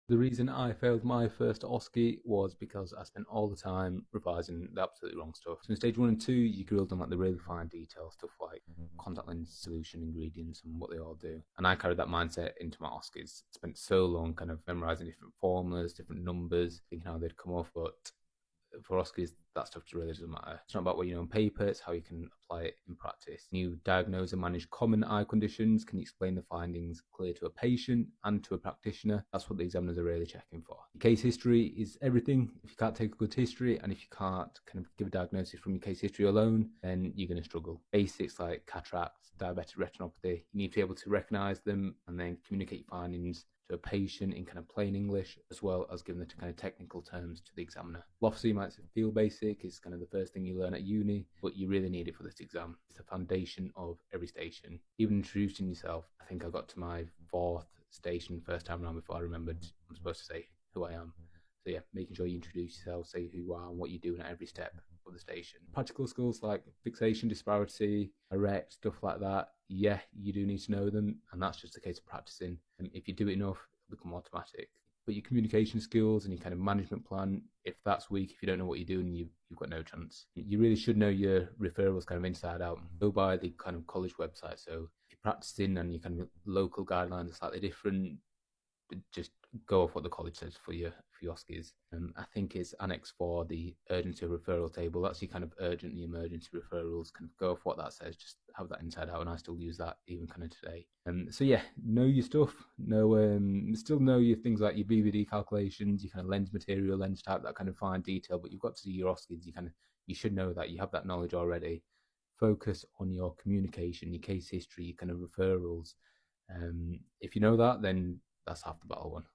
The reason I failed my first OSCE was because I spent all the time revising the absolutely wrong stuff. So in stage 1 and 2, you grilled on like the really fine detail stuff like contact lens solution ingredients and what they all do. And I carried that mindset into my OSCEs. Spent so long kind of memorizing different formulas, different numbers, thinking how they'd come off, but for OSCEs, that stuff really doesn't matter. It's not about what you know on paper, it's how you can apply it in practice. Can you diagnose and manage common eye conditions? Can you explain the findings clear to a patient and to a practitioner? That's what the examiners are really checking for. Your case history is everything. If you can't take a good history and if you can't kind of give a diagnosis from your case history alone, then you're going to struggle. Basics like cataracts, diabetic retinopathy, you need to be able to recognize them and then communicate your findings to a patient in kind of plain English, as well as giving the kind of technical terms to the examiner. Philosophy might feel basic, it's kind of the first thing you learn at uni, but you really need it for this exam. It's the foundation of every station. Even introducing yourself, I think I got to my fourth station first time around before I remembered I'm supposed to say who I am. So yeah, making sure you introduce yourself, say who you are and what you're doing at every step of the station. Practical skills like fixation, disparity, erect, stuff like that, yeah, you do need to know them, and that's just a case of practicing. And if you do it enough, it'll become automatic. But your communication skills and your kind of management plan, if that's weak, if you don't know what you're doing, you've got no chance. You really should know your referrals kind of inside out. Go by the kind of college website. So if you're practicing and your kind of local guidelines are slightly different, just go off what the college says for your OSCEs. I think it's Annex 4, the urgency referral table. That's your kind of urgent and emergency referrals. Kind of go off what that says. Just have that inside out, and I still use that even kind of today. So yeah, know your stuff. Still know your things like your BVD calculations, your kind of lens material, lens type, that kind of fine detail. But you've got to do your OSCEs. You should know that. You have that knowledge already. Focus on your communication, your case history, your kind of referrals. If you know that, then that's half the battle won.